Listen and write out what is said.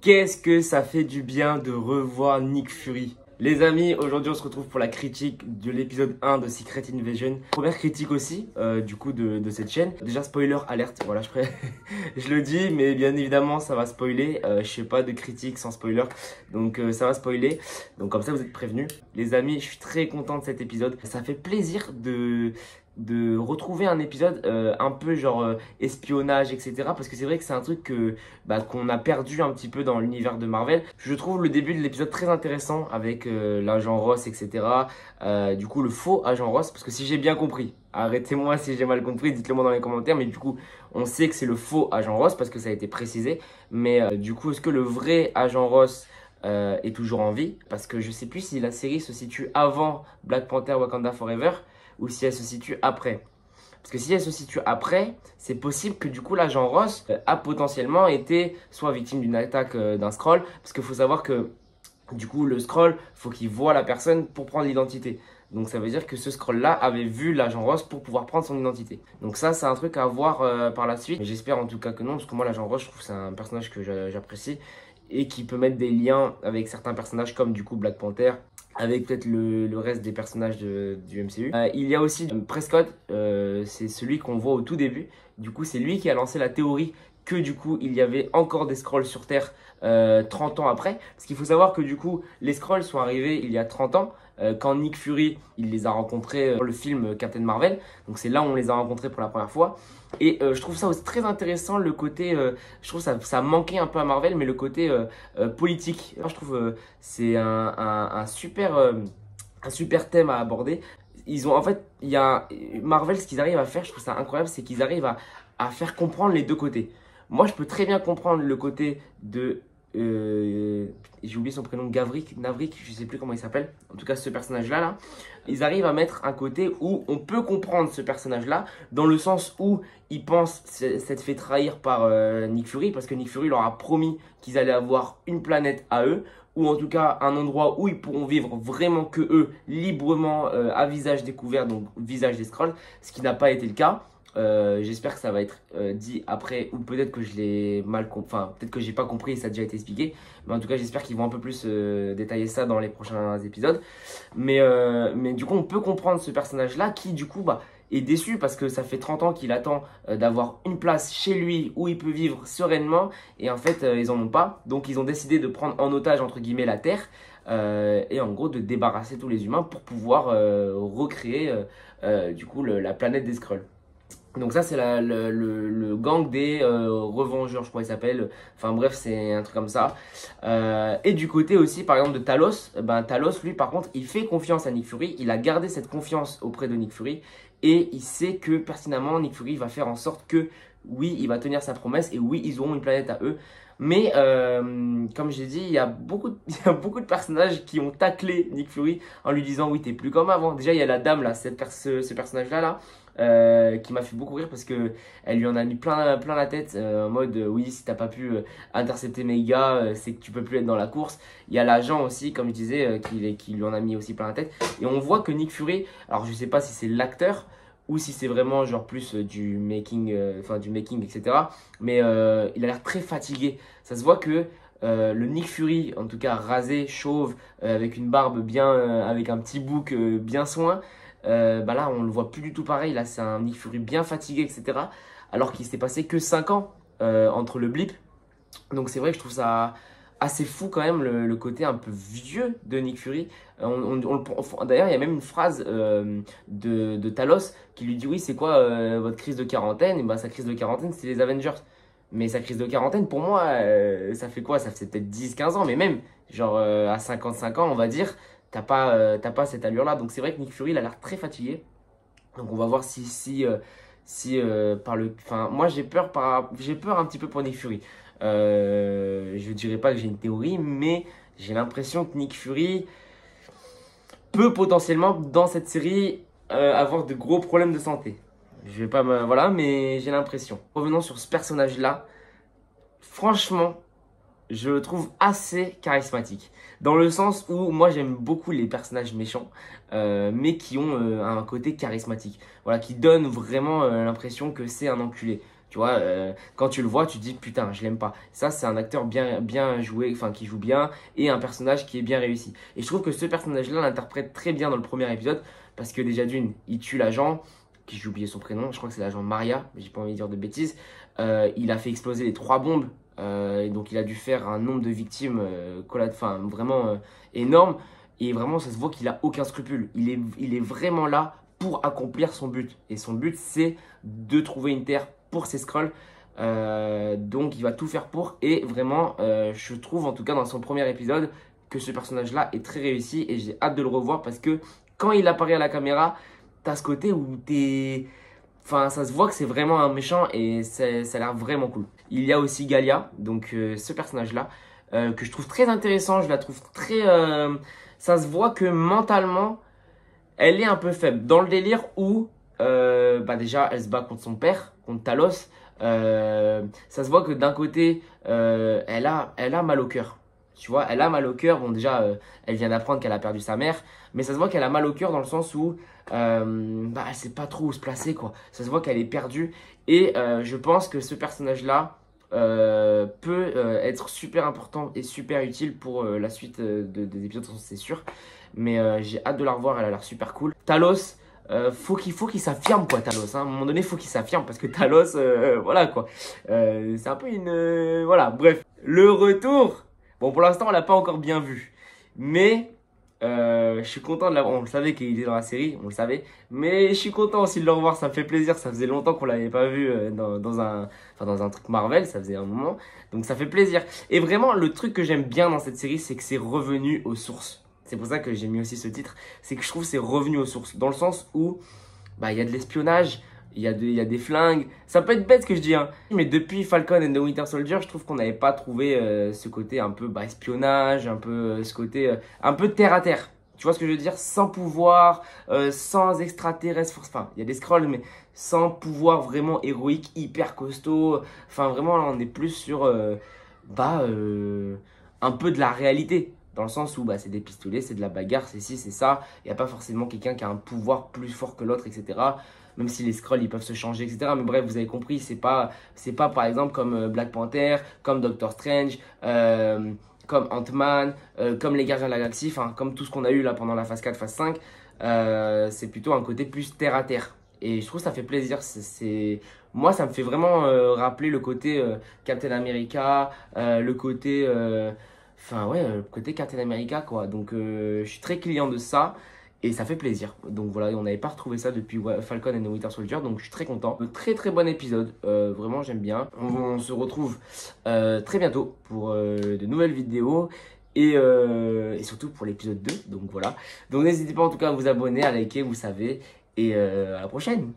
Qu'est-ce que ça fait du bien de revoir Nick Fury. Les amis, aujourd'hui on se retrouve pour la critique de l'épisode 1 de Secret Invasion. Première critique aussi, du coup, de cette chaîne. Déjà, spoiler alerte, voilà, je le dis, mais bien évidemment, ça va spoiler. Je fais pas de critique sans spoiler, donc ça va spoiler. Donc comme ça, vous êtes prévenus. Les amis, je suis très content de cet épisode. Ça fait plaisir de retrouver un épisode un peu genre espionnage, etc. Parce que c'est vrai que c'est un truc qu'on a perdu un petit peu dans l'univers de Marvel. Je trouve le début de l'épisode très intéressant avec l'agent Ross, etc. Du coup, le faux agent Ross, parce que si j'ai bien compris, arrêtez-moi si j'ai mal compris, dites-le moi dans les commentaires, mais du coup, on sait que c'est le faux agent Ross parce que ça a été précisé. Mais du coup, est-ce que le vrai agent Ross est toujours en vie? Parce que je sais plus si la série se situe avant Black Panther Wakanda Forever ou si elle se situe après. Parce que si elle se situe après, c'est possible que du coup l'agent Ross a potentiellement été soit victime d'une attaque d'un Skrull, parce qu'il faut savoir que du coup le Skrull, faut qu'il voit la personne pour prendre l'identité. Donc ça veut dire que ce Skrull-là avait vu l'agent Ross pour pouvoir prendre son identité. Donc ça, c'est un truc à voir par la suite. Mais j'espère en tout cas que non, parce que moi l'agent Ross, je trouve que c'est un personnage que j'apprécie et qui peut mettre des liens avec certains personnages comme du coup Black Panther, avec peut-être le reste des personnages du MCU. Il y a aussi Prescott, c'est celui qu'on voit au tout début. Du coup, c'est lui qui a lancé la théorie que du coup, il y avait encore des Skrulls sur Terre 30 ans après. Parce qu'il faut savoir que du coup, les Skrulls sont arrivés il y a 30 ans. Quand Nick Fury, il les a rencontrés dans le film Captain Marvel. Donc c'est là où on les a rencontrés pour la première fois. Et je trouve ça aussi très intéressant, le côté, je trouve ça manquait un peu à Marvel, mais le côté politique. Moi, je trouve c'est un super thème à aborder. Ils ont, en fait, il y a Marvel, ce qu'ils arrivent à faire, je trouve ça incroyable, c'est qu'ils arrivent à faire comprendre les deux côtés. Moi, je peux très bien comprendre le côté de j'ai oublié son prénom, Navrik, je sais plus comment il s'appelle. En tout cas, ce personnage-là, là, ils arrivent à mettre un côté où on peut comprendre ce personnage-là, dans le sens où il pense s'être fait trahir par Nick Fury, parce que Nick Fury leur a promis qu'ils allaient avoir une planète à eux, ou en tout cas un endroit où ils pourront vivre vraiment que eux, librement, à visage découvert, donc visage des Skrulls, ce qui n'a pas été le cas. J'espère que ça va être dit après, ou peut-être que je l'ai mal compris, enfin peut-être que j'ai pas compris et ça a déjà été expliqué, mais en tout cas j'espère qu'ils vont un peu plus détailler ça dans les prochains épisodes. Mais du coup on peut comprendre ce personnage là qui du coup est déçu parce que ça fait 30 ans qu'il attend d'avoir une place chez lui où il peut vivre sereinement, et en fait ils en ont pas, donc ils ont décidé de prendre en otage entre guillemets la Terre, et en gros de débarrasser tous les humains pour pouvoir recréer du coup la planète des Skrulls. Donc ça c'est le gang des revengeurs, je crois qu'il s'appelle. Enfin bref, c'est un truc comme ça. Et du côté aussi par exemple de Talos, Talos lui par contre il fait confiance à Nick Fury. Il a gardé cette confiance auprès de Nick Fury. Et il sait que pertinemment Nick Fury va faire en sorte que oui, il va tenir sa promesse. Et oui, ils auront une planète à eux. Mais comme j'ai dit, il y a beaucoup de personnages qui ont taclé Nick Fury en lui disant oui, t'es plus comme avant. Déjà il y a la dame là, ce personnage là qui m'a fait beaucoup rire parce que elle lui en a mis plein la tête, en mode oui, si t'as pas pu intercepter mes gars, c'est que tu peux plus être dans la course. Il y a l'agent aussi, comme je disais, qui lui en a mis aussi plein la tête. Et on voit que Nick Fury, alors je sais pas si c'est l'acteur ou si c'est vraiment genre plus du making, etc. Mais il a l'air très fatigué. Ça se voit que le Nick Fury, en tout cas rasé, chauve, avec une barbe bien, avec un petit bouc bien soin, là on le voit plus du tout pareil. Là c'est un Nick Fury bien fatigué, etc. Alors qu'il s'est passé que 5 ans entre le blip. Donc c'est vrai que je trouve ça assez fou quand même, le côté un peu vieux de Nick Fury. D'ailleurs il y a même une phrase de Talos qui lui dit oui, c'est quoi votre crise de quarantaine? Et sa crise de quarantaine c'est les Avengers. Mais sa crise de quarantaine pour moi ça fait quoi? Ça fait peut-être 10-15 ans, mais même genre à 55 ans on va dire, t'as pas cette allure là. Donc c'est vrai que Nick Fury il a l'air très fatigué. Donc on va voir si moi j'ai peur un petit peu pour Nick Fury. Je dirais pas que j'ai une théorie, mais j'ai l'impression que Nick Fury peut potentiellement dans cette série avoir de gros problèmes de santé. Je vais pas voilà, mais j'ai l'impression. Revenons sur ce personnage là. Franchement, je le trouve assez charismatique. Dans le sens où moi j'aime beaucoup les personnages méchants, mais qui ont un côté charismatique. Voilà, qui donnent vraiment l'impression que c'est un enculé. Tu vois, quand tu le vois, tu te dis putain, je l'aime pas. Ça, c'est un acteur bien joué, enfin qui joue bien et un personnage qui est bien réussi. Et je trouve que ce personnage-là l'interprète très bien dans le premier épisode parce que déjà d'une, il tue l'agent, qui j'ai oublié son prénom, je crois que c'est l'agent Maria, mais j'ai pas envie de dire de bêtises. Il a fait exploser les 3 bombes, et donc il a dû faire un nombre de victimes enfin, vraiment énorme. Et vraiment, ça se voit qu'il a aucun scrupule. Il est vraiment là pour accomplir son but. Et son but, c'est de trouver une terre pour ses Skrulls. Donc il va tout faire pour. Et vraiment, je trouve en tout cas dans son premier épisode que ce personnage-là est très réussi. Et j'ai hâte de le revoir parce que quand il apparaît à la caméra, t'as ce côté où t'es... Enfin, ça se voit que c'est vraiment un méchant et ça a l'air vraiment cool. Il y a aussi Galia, donc ce personnage-là, que je trouve très intéressant. Je la trouve très... ça se voit que mentalement, elle est un peu faible. Dans le délire où, bah déjà, elle se bat contre son père, contre Talos. Ça se voit que d'un côté, elle a mal au cœur. Tu vois, elle a mal au cœur. Bon, déjà, elle vient d'apprendre qu'elle a perdu sa mère. Mais ça se voit qu'elle a mal au cœur dans le sens où bah, elle sait pas trop où se placer, quoi. Ça se voit qu'elle est perdue. Et je pense que ce personnage-là peut être super important et super utile pour la suite des épisodes, c'est sûr. Mais j'ai hâte de la revoir, elle a l'air super cool. Talos, faut qu'il s'affirme, quoi, Talos. Hein. À un moment donné, faut qu'il s'affirme parce que Talos, voilà, quoi. C'est un peu une... voilà, bref. Le retour, bon, pour l'instant, on l'a pas encore bien vu. Mais je suis content de l'avoir. On le savait qu'il était dans la série, on le savait. Mais je suis content aussi de le revoir, ça me fait plaisir. Ça faisait longtemps qu'on l'avait pas vu dans un truc Marvel, ça faisait un moment. Donc ça fait plaisir. Et vraiment, le truc que j'aime bien dans cette série, c'est que c'est revenu aux sources. C'est pour ça que j'ai mis aussi ce titre. C'est que je trouve que c'est revenu aux sources. Dans le sens où bah, y a de l'espionnage, il y a des flingues. Ça peut être bête ce que je dis, hein. Mais depuis Falcon and the Winter Soldier, je trouve qu'on n'avait pas trouvé ce côté un peu bah, espionnage, un peu ce côté un peu terre à terre. Tu vois ce que je veux dire? Sans pouvoir, sans extraterrestres. Enfin, il y a des Skrulls, mais sans pouvoir vraiment héroïque, hyper costaud. Enfin, vraiment, là, on est plus sur un peu de la réalité. Dans le sens où bah, c'est des pistolets, c'est de la bagarre, c'est ci, c'est ça. Il n'y a pas forcément quelqu'un qui a un pouvoir plus fort que l'autre, etc. Même si les Skrulls, ils peuvent se changer, etc. Mais bref, vous avez compris, c'est pas par exemple comme Black Panther, comme Doctor Strange, comme Ant-Man, comme les Gardiens de la Galaxie, enfin, comme tout ce qu'on a eu là pendant la phase 4, phase 5. C'est plutôt un côté plus terre à terre. Et je trouve que ça fait plaisir. Moi, ça me fait vraiment rappeler le côté Captain America, le côté... Enfin ouais, côté Captain America quoi. Donc je suis très client de ça et ça fait plaisir. Donc voilà, on n'avait pas retrouvé ça depuis Falcon and the Winter Soldier, donc je suis très content. Très très bon épisode, vraiment j'aime bien. On se retrouve très bientôt pour de nouvelles vidéos et surtout pour l'épisode 2. Donc voilà. Donc n'hésitez pas en tout cas à vous abonner, à liker, vous savez. Et à la prochaine.